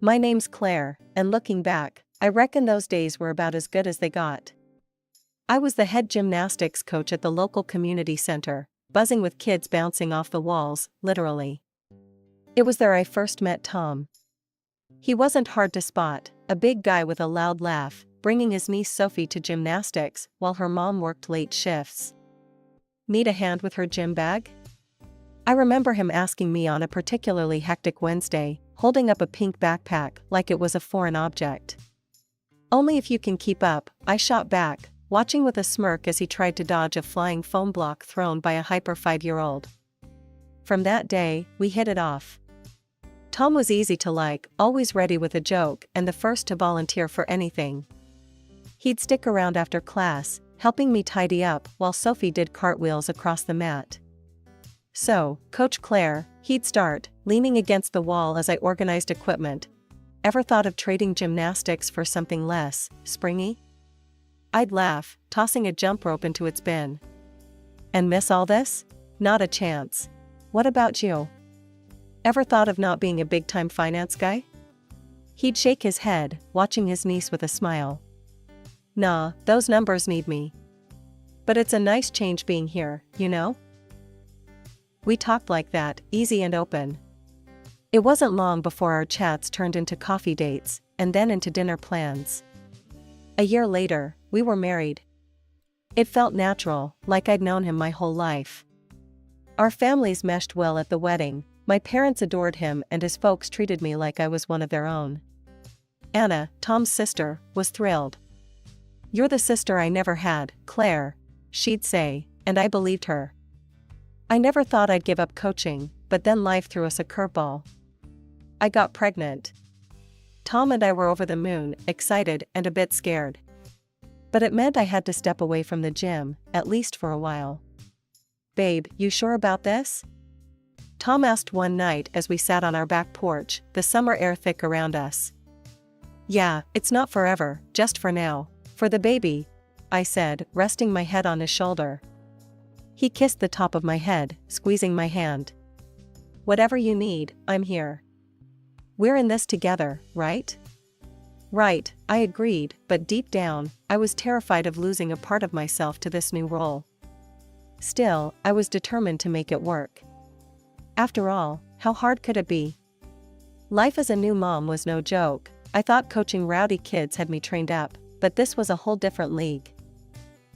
My name's Claire, and looking back, I reckon those days were about as good as they got. I was the head gymnastics coach at the local community center, buzzing with kids bouncing off the walls, literally. It was there I first met Tom. He wasn't hard to spot, a big guy with a loud laugh, bringing his niece Sophie to gymnastics while her mom worked late shifts. Need a hand with her gym bag? I remember him asking me on a particularly hectic Wednesday, holding up a pink backpack like it was a foreign object. Only if you can keep up, I shot back, watching with a smirk as he tried to dodge a flying foam block thrown by a hyper 5-year-old. From that day, we hit it off. Tom was easy to like, always ready with a joke and the first to volunteer for anything. He'd stick around after class, helping me tidy up while Sophie did cartwheels across the mat. So, Coach Claire, he'd start, leaning against the wall as I organized equipment. Ever thought of trading gymnastics for something less springy? I'd laugh, tossing a jump rope into its bin. And miss all this? Not a chance. What about you? Ever thought of not being a big-time finance guy? He'd shake his head, watching his niece with a smile. Nah, those numbers need me. But it's a nice change being here, you know? We talked like that, easy and open. It wasn't long before our chats turned into coffee dates, and then into dinner plans. A year later, we were married. It felt natural, like I'd known him my whole life. Our families meshed well at the wedding. My parents adored him and his folks treated me like I was one of their own. Anna, Tom's sister, was thrilled. "You're the sister I never had, Claire," she'd say, and I believed her. I never thought I'd give up coaching, but then life threw us a curveball. I got pregnant. Tom and I were over the moon, excited and a bit scared. But it meant I had to step away from the gym, at least for a while. "Babe, you sure about this?" Tom asked one night as we sat on our back porch, the summer air thick around us. "Yeah, it's not forever, just for now. For the baby," I said, resting my head on his shoulder. He kissed the top of my head, squeezing my hand. "Whatever you need, I'm here. We're in this together, right?" "Right," I agreed, but deep down, I was terrified of losing a part of myself to this new role. Still, I was determined to make it work. After all, how hard could it be? Life as a new mom was no joke. I thought coaching rowdy kids had me trained up, but this was a whole different league.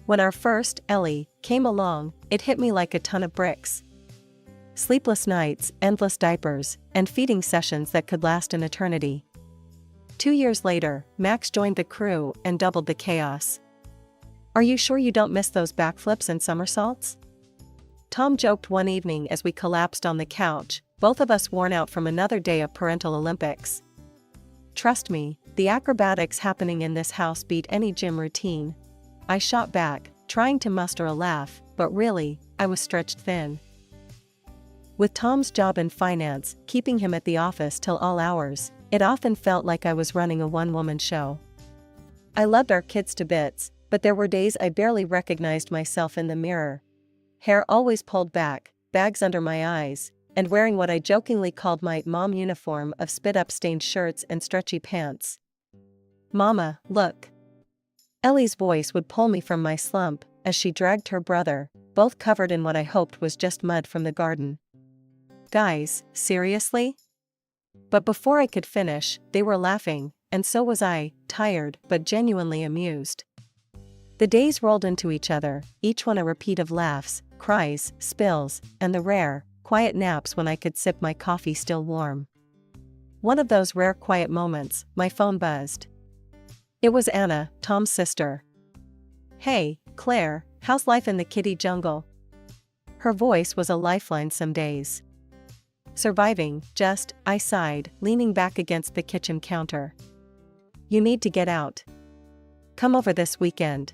When our first, Ellie, came along, it hit me like a ton of bricks. Sleepless nights, endless diapers, and feeding sessions that could last an eternity. 2 years later, Max joined the crew and doubled the chaos. "Are you sure you don't miss those backflips and somersaults?" Tom joked one evening as we collapsed on the couch, both of us worn out from another day of parental Olympics. "Trust me, the acrobatics happening in this house beat any gym routine," I shot back, trying to muster a laugh, but really, I was stretched thin. With Tom's job in finance, keeping him at the office till all hours, it often felt like I was running a one-woman show. I loved our kids to bits, but there were days I barely recognized myself in the mirror. Hair always pulled back, bags under my eyes, and wearing what I jokingly called my mom uniform of spit-up-stained shirts and stretchy pants. "Mama, look." Ellie's voice would pull me from my slump as she dragged her brother, both covered in what I hoped was just mud from the garden. "Guys, seriously?" But before I could finish, they were laughing, and so was I, tired but genuinely amused. The days rolled into each other, each one a repeat of laughs, cries, spills, and the rare, quiet naps when I could sip my coffee still warm. One of those rare quiet moments, my phone buzzed. It was Anna, Tom's sister. "Hey, Claire, how's life in the kiddie jungle?" Her voice was a lifeline some days. "Surviving, just," I sighed, leaning back against the kitchen counter. "You need to get out. Come over this weekend.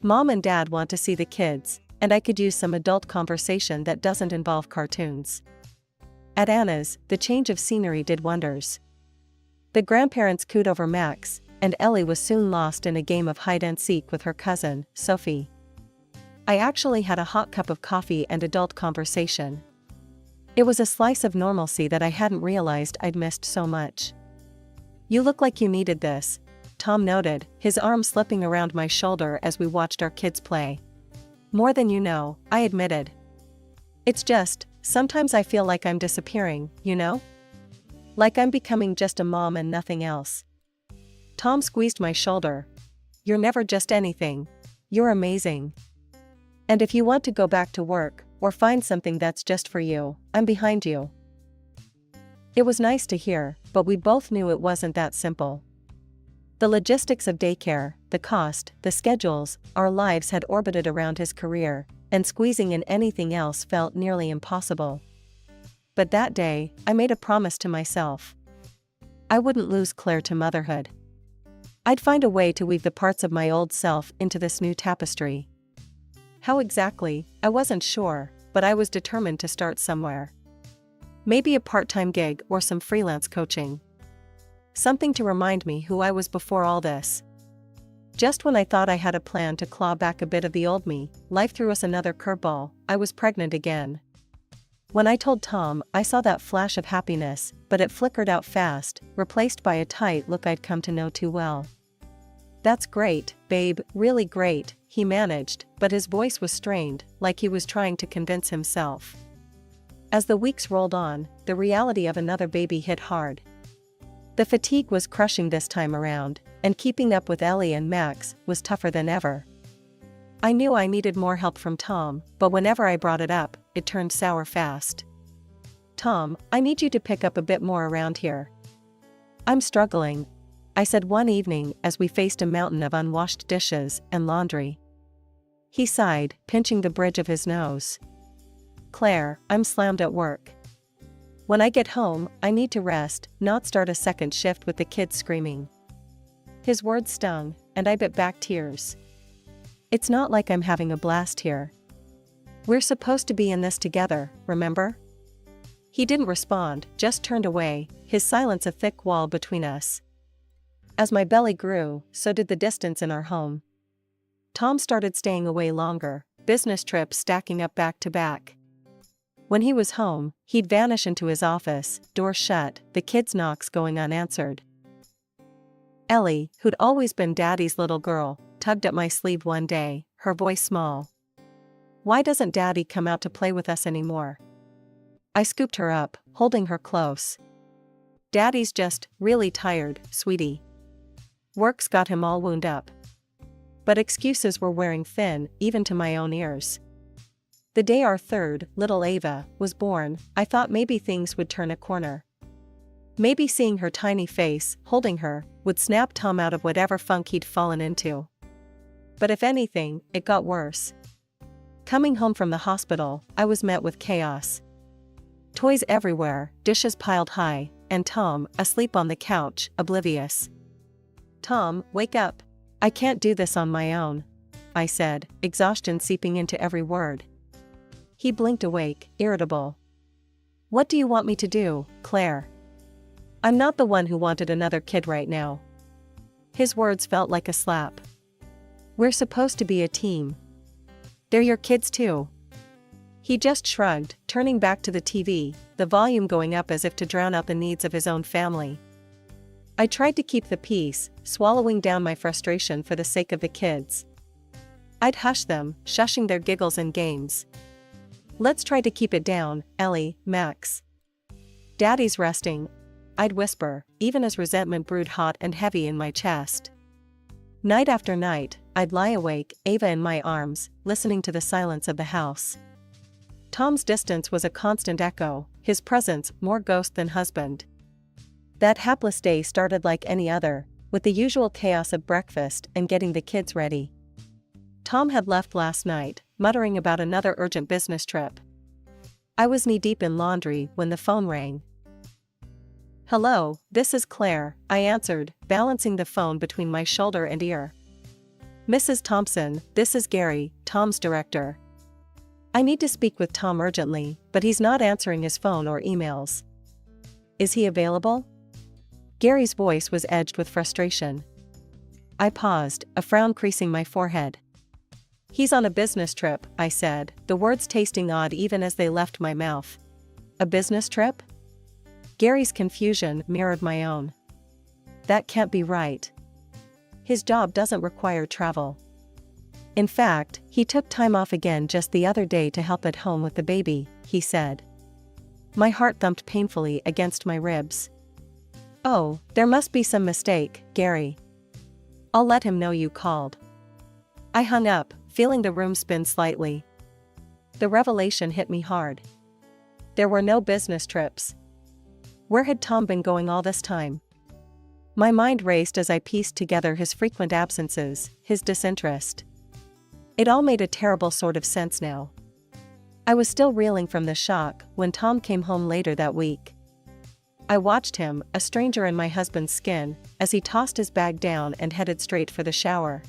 Mom and Dad want to see the kids, and I could use some adult conversation that doesn't involve cartoons." At Anna's, the change of scenery did wonders. The grandparents cooed over Max, and Ellie was soon lost in a game of hide-and-seek with her cousin, Sophie. I actually had a hot cup of coffee and adult conversation. It was a slice of normalcy that I hadn't realized I'd missed so much. You look like you needed this, Tom noted, his arm slipping around my shoulder as we watched our kids play. More than you know, I admitted. It's just, sometimes I feel like I'm disappearing, you know? Like I'm becoming just a mom and nothing else. Tom squeezed my shoulder. You're never just anything. You're amazing. And if you want to go back to work, or find something that's just for you, I'm behind you. It was nice to hear, but we both knew it wasn't that simple. The logistics of daycare, the cost, the schedules, our lives had orbited around his career, and squeezing in anything else felt nearly impossible. But that day, I made a promise to myself. I wouldn't lose Claire to motherhood. I'd find a way to weave the parts of my old self into this new tapestry. How exactly, I wasn't sure, but I was determined to start somewhere. Maybe a part-time gig or some freelance coaching. Something to remind me who I was before all this. Just when I thought I had a plan to claw back a bit of the old me, life threw us another curveball. I was pregnant again. When I told Tom, I saw that flash of happiness, but it flickered out fast, replaced by a tight look I'd come to know too well. That's great, babe, really great, he managed, but his voice was strained, like he was trying to convince himself. As the weeks rolled on, the reality of another baby hit hard. The fatigue was crushing this time around, and keeping up with Ellie and Max was tougher than ever. I knew I needed more help from Tom, but whenever I brought it up, it turned sour fast. Tom, I need you to pick up a bit more around here. I'm struggling, I said one evening as we faced a mountain of unwashed dishes and laundry. He sighed, pinching the bridge of his nose. Claire, I'm slammed at work. When I get home, I need to rest, not start a second shift with the kids screaming. His words stung, and I bit back tears. It's not like I'm having a blast here. We're supposed to be in this together, remember? He didn't respond, just turned away, his silence a thick wall between us. As my belly grew, so did the distance in our home. Tom started staying away longer, business trips stacking up back to back. When he was home, he'd vanish into his office, door shut, the kids' knocks going unanswered. Ellie, who'd always been Daddy's little girl, tugged at my sleeve one day, her voice small. Why doesn't Daddy come out to play with us anymore? I scooped her up, holding her close. Daddy's just really tired, sweetie. Work's got him all wound up. But excuses were wearing thin, even to my own ears. The day our third, little Ava, was born, I thought maybe things would turn a corner. Maybe seeing her tiny face, holding her, would snap Tom out of whatever funk he'd fallen into. But if anything, it got worse. Coming home from the hospital, I was met with chaos. Toys everywhere, dishes piled high, and Tom, asleep on the couch, oblivious. Tom, wake up. I can't do this on my own, I said, exhaustion seeping into every word. He blinked awake, irritable. What do you want me to do, Claire? I'm not the one who wanted another kid right now. His words felt like a slap. We're supposed to be a team. They're your kids too. He just shrugged, turning back to the TV, the volume going up as if to drown out the needs of his own family. I tried to keep the peace, swallowing down my frustration for the sake of the kids. I'd hush them, shushing their giggles and games. Let's try to keep it down, Ellie, Max. Daddy's resting, I'd whisper, even as resentment brewed hot and heavy in my chest. Night after night, I'd lie awake, Ava in my arms, listening to the silence of the house. Tom's distance was a constant echo, his presence more ghost than husband. That hapless day started like any other, with the usual chaos of breakfast and getting the kids ready. Tom had left last night, muttering about another urgent business trip. I was knee-deep in laundry when the phone rang. Hello, this is Claire, I answered, balancing the phone between my shoulder and ear. Mrs. Thompson, this is Gary, Tom's director. I need to speak with Tom urgently, but he's not answering his phone or emails. Is he available? Gary's voice was edged with frustration. I paused, a frown creasing my forehead. He's on a business trip, I said, the words tasting odd even as they left my mouth. A business trip? Gary's confusion mirrored my own. That can't be right. His job doesn't require travel. In fact, he took time off again just the other day to help at home with the baby, he said. My heart thumped painfully against my ribs. Oh, there must be some mistake, Gary. I'll let him know you called. I hung up, feeling the room spin slightly. The revelation hit me hard. There were no business trips. Where had Tom been going all this time? My mind raced as I pieced together his frequent absences, his disinterest. It all made a terrible sort of sense now. I was still reeling from the shock when Tom came home later that week. I watched him, a stranger in my husband's skin, as he tossed his bag down and headed straight for the shower.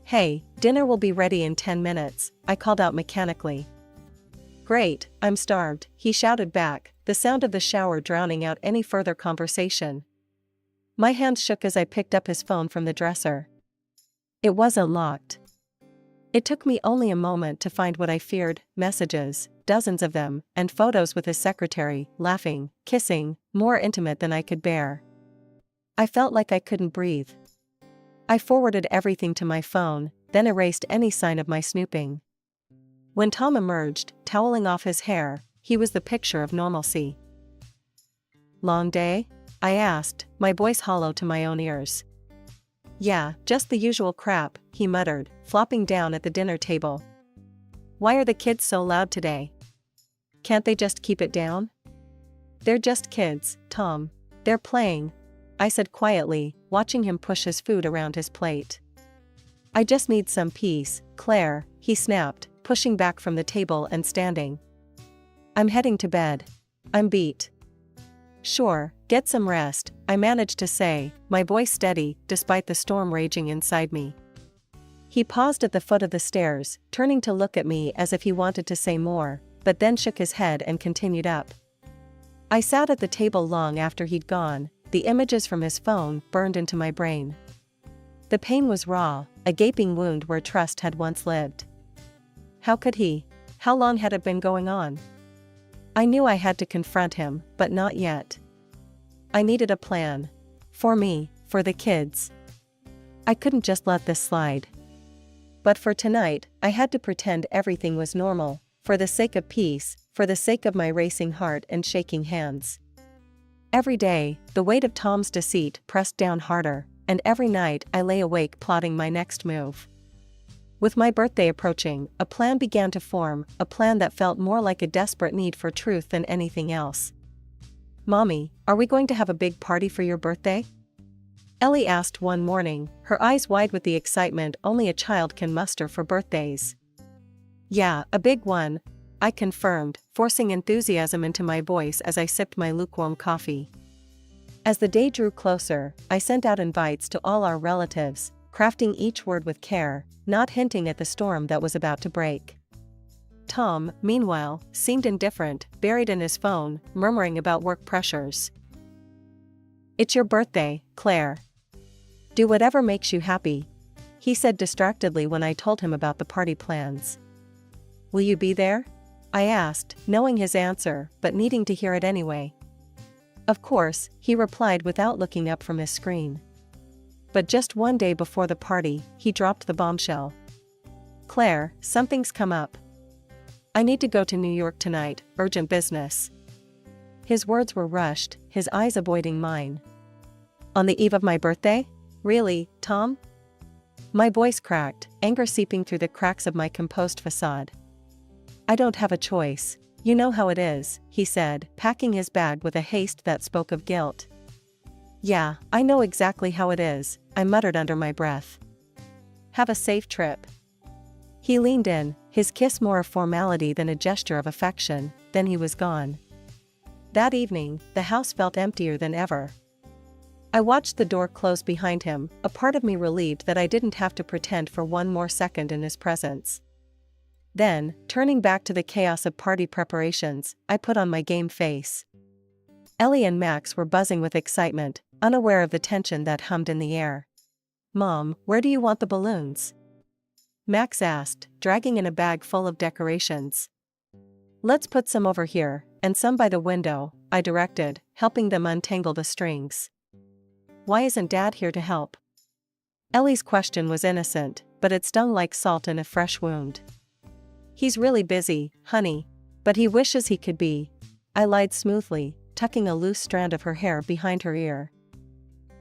Hey, dinner will be ready in 10 minutes, I called out mechanically. Great, I'm starved, he shouted back, the sound of the shower drowning out any further conversation. My hands shook as I picked up his phone from the dresser. It wasn't locked. It took me only a moment to find what I feared: messages, dozens of them, and photos with his secretary, laughing, kissing, more intimate than I could bear. I felt like I couldn't breathe. I forwarded everything to my phone, then erased any sign of my snooping. When Tom emerged, toweling off his hair, he was the picture of normalcy. Long day? I asked, my voice hollow to my own ears. Yeah, just the usual crap, he muttered, flopping down at the dinner table. Why are the kids so loud today? Can't they just keep it down? They're just kids, Tom. They're playing, I said quietly, watching him push his food around his plate. I just need some peace, Claire, he snapped, pushing back from the table and standing. I'm heading to bed. I'm beat. Sure, get some rest, I managed to say, my voice steady, despite the storm raging inside me. He paused at the foot of the stairs, turning to look at me as if he wanted to say more, but then shook his head and continued up. I sat at the table long after he'd gone, the images from his phone burned into my brain. The pain was raw, a gaping wound where trust had once lived. How could he? How long had it been going on? I knew I had to confront him, but not yet. I needed a plan. For me, for the kids. I couldn't just let this slide. But for tonight, I had to pretend everything was normal, for the sake of peace, for the sake of my racing heart and shaking hands. Every day, the weight of Tom's deceit pressed down harder, and every night I lay awake plotting my next move. With my birthday approaching, a plan began to form, a plan that felt more like a desperate need for truth than anything else. Mommy, are we going to have a big party for your birthday? Ellie asked one morning, her eyes wide with the excitement only a child can muster for birthdays. Yeah, a big one, I confirmed, forcing enthusiasm into my voice as I sipped my lukewarm coffee. As the day drew closer, I sent out invites to all our relatives, crafting each word with care, not hinting at the storm that was about to break. Tom, meanwhile, seemed indifferent, buried in his phone, murmuring about work pressures. It's your birthday, Claire. Do whatever makes you happy, he said distractedly when I told him about the party plans. Will you be there? I asked, knowing his answer, but needing to hear it anyway. Of course, he replied without looking up from his screen. But just one day before the party, he dropped the bombshell. Claire, something's come up. I need to go to New York tonight, urgent business. His words were rushed, his eyes avoiding mine. On the eve of my birthday? Really, Tom? My voice cracked, anger seeping through the cracks of my composed facade. I don't have a choice. You know how it is, he said, packing his bag with a haste that spoke of guilt. Yeah, I know exactly how it is, I muttered under my breath. Have a safe trip. He leaned in, his kiss more a formality than a gesture of affection, then he was gone. That evening, the house felt emptier than ever. I watched the door close behind him, a part of me relieved that I didn't have to pretend for one more second in his presence. Then, turning back to the chaos of party preparations, I put on my game face. Ellie and Max were buzzing with excitement, unaware of the tension that hummed in the air. Mom, where do you want the balloons? Max asked, dragging in a bag full of decorations. Let's put some over here, and some by the window, I directed, helping them untangle the strings. why isn't Dad here to help? Ellie's question was innocent, but it stung like salt in a fresh wound. He's really busy, honey. But he wishes he could be. I lied smoothly, tucking a loose strand of her hair behind her ear.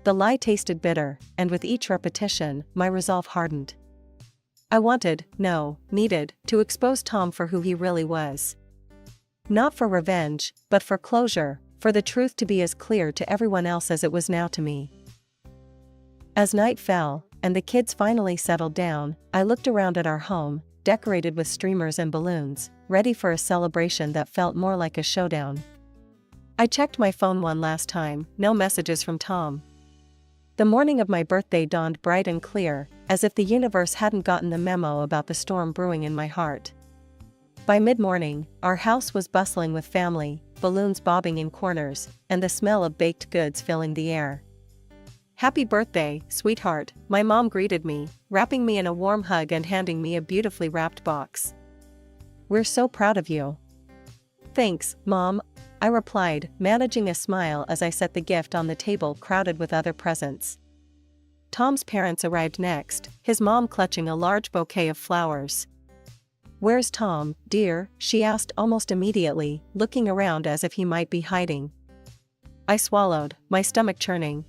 The lie tasted bitter, and with each repetition, my resolve hardened. I needed, to expose Tom for who he really was. Not for revenge, but for closure, for the truth to be as clear to everyone else as it was now to me. As night fell, and the kids finally settled down, I looked around at our home, decorated with streamers and balloons, ready for a celebration that felt more like a showdown. I checked my phone one last time, no messages from Tom. The morning of my birthday dawned bright and clear, as if the universe hadn't gotten the memo about the storm brewing in my heart. By mid-morning, our house was bustling with family, balloons bobbing in corners, and the smell of baked goods filling the air. "Happy birthday, sweetheart," my mom greeted me, wrapping me in a warm hug and handing me a beautifully wrapped box. "We're so proud of you." "Thanks, Mom," I replied, managing a smile as I set the gift on the table crowded with other presents. Tom's parents arrived next, his mom clutching a large bouquet of flowers. "Where's Tom, dear?" she asked almost immediately, looking around as if he might be hiding. I swallowed, my stomach churning.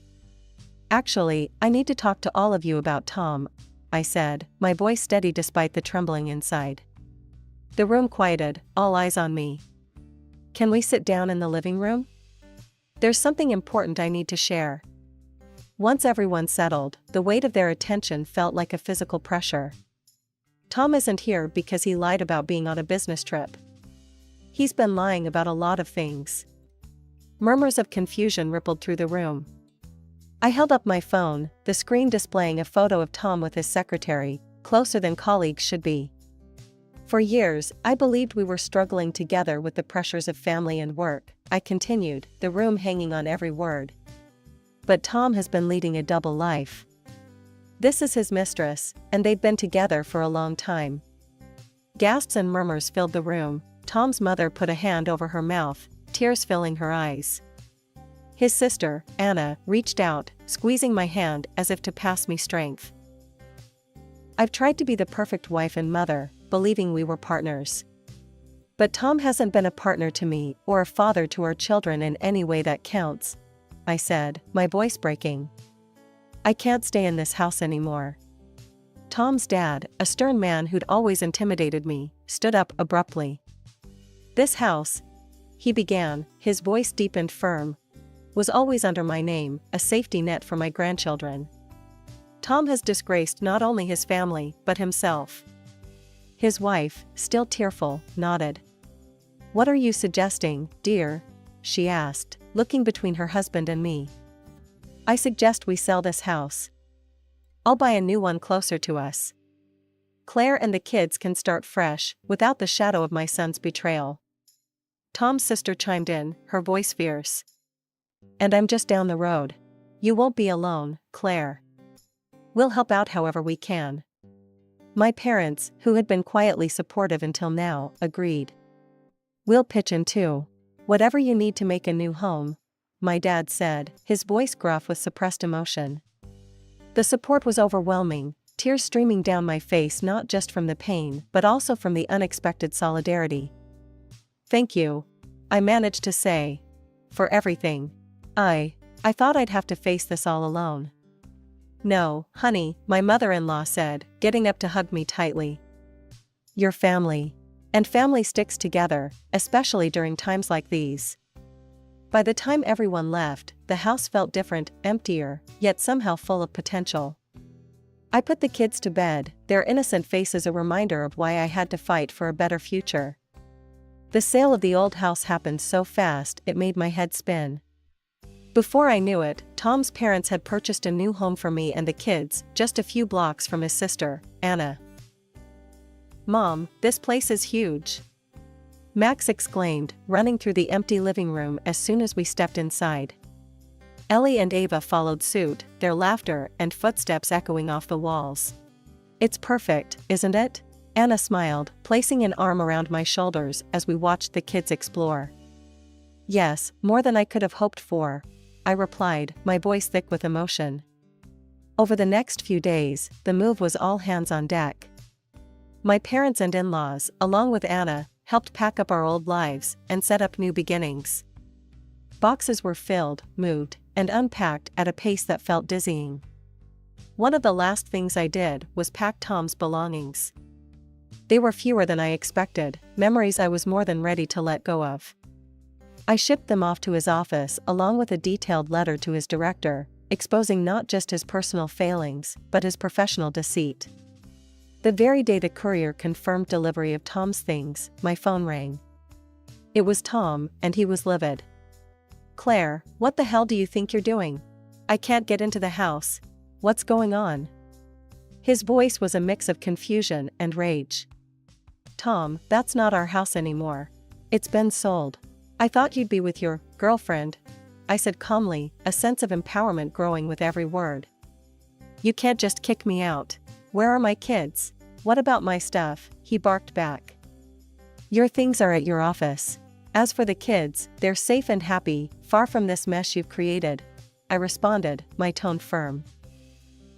"Actually, I need to talk to all of you about Tom," I said, my voice steady despite the trembling inside. The room quieted, all eyes on me. "Can we sit down in the living room? There's something important I need to share." Once everyone settled, the weight of their attention felt like a physical pressure. Tom isn't here because he lied about being on a business trip. He's been lying about a lot of things. Murmurs of confusion rippled through the room. I held up my phone, the screen displaying a photo of Tom with his secretary, closer than colleagues should be. "For years, I believed we were struggling together with the pressures of family and work," I continued, the room hanging on every word. "But Tom has been leading a double life. This is his mistress, and they've been together for a long time." Gasps and murmurs filled the room. Tom's mother put a hand over her mouth, tears filling her eyes. His sister, Anna, reached out, squeezing my hand as if to pass me strength. "I've tried to be the perfect wife and mother, believing we were partners. But Tom hasn't been a partner to me or a father to our children in any way that counts," I said, my voice breaking. "I can't stay in this house anymore." Tom's dad, a stern man who'd always intimidated me, stood up abruptly. "This house," he began, his voice deep and firm, "was always under my name, a safety net for my grandchildren. Tom has disgraced not only his family, but himself." His wife, still tearful, nodded. "What are you suggesting, dear?" she asked, looking between her husband and me. "I suggest we sell this house. I'll buy a new one closer to us. Claire and the kids can start fresh, without the shadow of my son's betrayal." Tom's sister chimed in, her voice fierce. "And I'm just down the road. You won't be alone, Claire. We'll help out however we can." My parents, who had been quietly supportive until now, agreed. "We'll pitch in too. Whatever you need to make a new home," my dad said, his voice gruff with suppressed emotion. The support was overwhelming, tears streaming down my face not just from the pain but also from the unexpected solidarity. "Thank you," I managed to say. "For everything. I thought I'd have to face this all alone." "No, honey," my mother-in-law said, getting up to hug me tightly. "Your family. And family sticks together, especially during times like these." By the time everyone left, the house felt different, emptier, yet somehow full of potential. I put the kids to bed, their innocent faces a reminder of why I had to fight for a better future. The sale of the old house happened so fast it made my head spin. Before I knew it, Tom's parents had purchased a new home for me and the kids, just a few blocks from his sister, Anna. "Mom, this place is huge," Max exclaimed, running through the empty living room as soon as we stepped inside. Ellie and Ava followed suit, their laughter and footsteps echoing off the walls. "It's perfect, isn't it?" Anna smiled, placing an arm around my shoulders as we watched the kids explore. "Yes, more than I could have hoped for," I replied, my voice thick with emotion. Over the next few days, the move was all hands on deck. My parents and in-laws, along with Anna, helped pack up our old lives and set up new beginnings. Boxes were filled, moved, and unpacked at a pace that felt dizzying. One of the last things I did was pack Tom's belongings. They were fewer than I expected, memories I was more than ready to let go of. I shipped them off to his office along with a detailed letter to his director, exposing not just his personal failings, but his professional deceit. The very day the courier confirmed delivery of Tom's things, my phone rang. It was Tom, and he was livid. Claire, what the hell do you think you're doing? I can't get into the house. What's going on? His voice was a mix of confusion and rage. Tom, that's not our house anymore. It's been sold. I thought you'd be with your girlfriend, I said calmly, a sense of empowerment growing with every word. You can't just kick me out. Where are my kids? What about my stuff? He barked back. Your things are at your office. As for the kids, they're safe and happy, far from this mess you've created, I responded, my tone firm.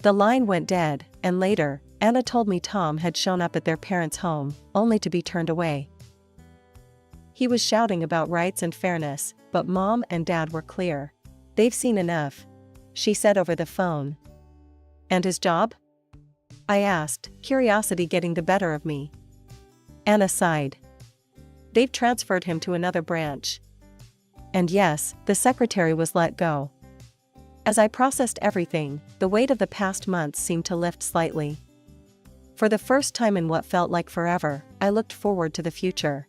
The line went dead, and later, Anna told me Tom had shown up at their parents' home, only to be turned away. He was shouting about rights and fairness, but Mom and Dad were clear. They've seen enough, she said over the phone. And his job? I asked, curiosity getting the better of me. Anna sighed. They've transferred him to another branch. And yes, the secretary was let go. As I processed everything, the weight of the past months seemed to lift slightly. For the first time in what felt like forever, I looked forward to the future.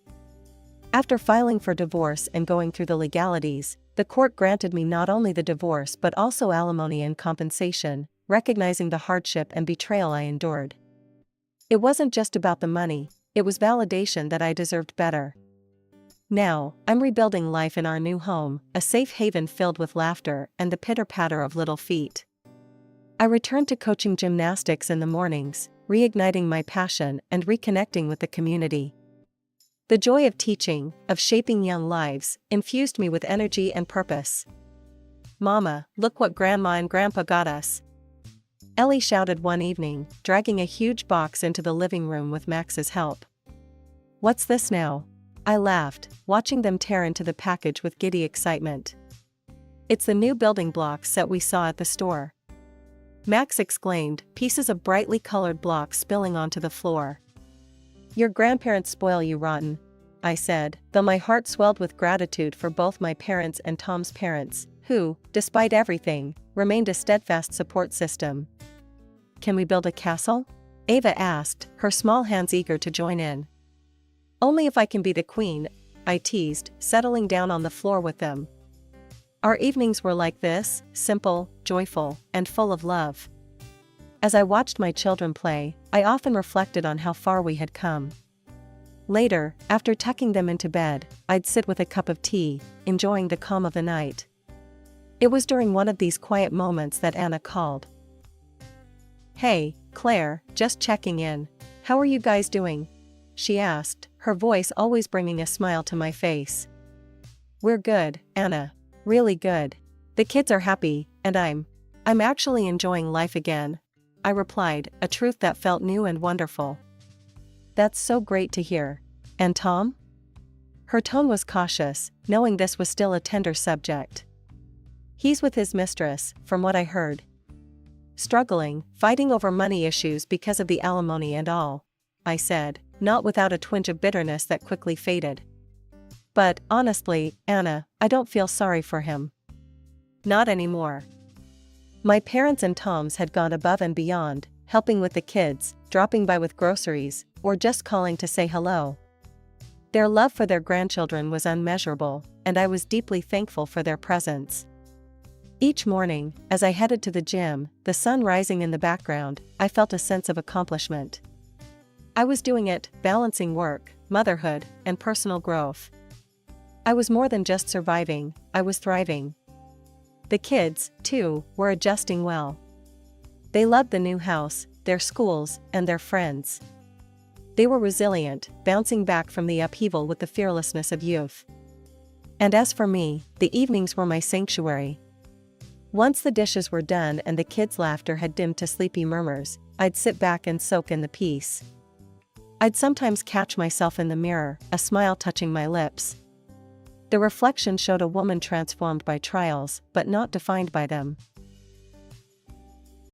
After filing for divorce and going through the legalities, the court granted me not only the divorce but also alimony and compensation, recognizing the hardship and betrayal I endured. It wasn't just about the money, it was validation that I deserved better. Now, I'm rebuilding life in our new home, a safe haven filled with laughter and the pitter-patter of little feet. I returned to coaching gymnastics in the mornings, reigniting my passion and reconnecting with the community. The joy of teaching, of shaping young lives, infused me with energy and purpose. Mama, look what Grandma and Grandpa got us. Ellie shouted one evening, dragging a huge box into the living room with Max's help. What's this now? I laughed, watching them tear into the package with giddy excitement. It's the new building blocks set we saw at the store. Max exclaimed, pieces of brightly colored blocks spilling onto the floor. Your grandparents spoil you rotten, I said, though my heart swelled with gratitude for both my parents and Tom's parents, who, despite everything, remained a steadfast support system. Can we build a castle? Ava asked, her small hands eager to join in. Only if I can be the queen, I teased, settling down on the floor with them. Our evenings were like this, simple, joyful, and full of love. As I watched my children play, I often reflected on how far we had come. Later, after tucking them into bed, I'd sit with a cup of tea, enjoying the calm of the night. It was during one of these quiet moments that Anna called. Hey, Claire, just checking in. How are you guys doing? She asked, her voice always bringing a smile to my face. We're good, Anna. Really good. The kids are happy, and I'm actually enjoying life again, I replied, a truth that felt new and wonderful. That's so great to hear. And Tom? Her tone was cautious, knowing this was still a tender subject. He's with his mistress, from what I heard. Struggling, fighting over money issues because of the alimony and all, I said, not without a twinge of bitterness that quickly faded. But, honestly, Anna, I don't feel sorry for him. Not anymore. My parents and Tom's had gone above and beyond, helping with the kids, dropping by with groceries, or just calling to say hello. Their love for their grandchildren was unmeasurable, and I was deeply thankful for their presence. Each morning, as I headed to the gym, the sun rising in the background, I felt a sense of accomplishment. I was doing it, balancing work, motherhood, and personal growth. I was more than just surviving, I was thriving. The kids, too, were adjusting well. They loved the new house, their schools, and their friends. They were resilient, bouncing back from the upheaval with the fearlessness of youth. And as for me, the evenings were my sanctuary. Once the dishes were done and the kids' laughter had dimmed to sleepy murmurs, I'd sit back and soak in the peace. I'd sometimes catch myself in the mirror, a smile touching my lips. The reflection showed a woman transformed by trials, but not defined by them.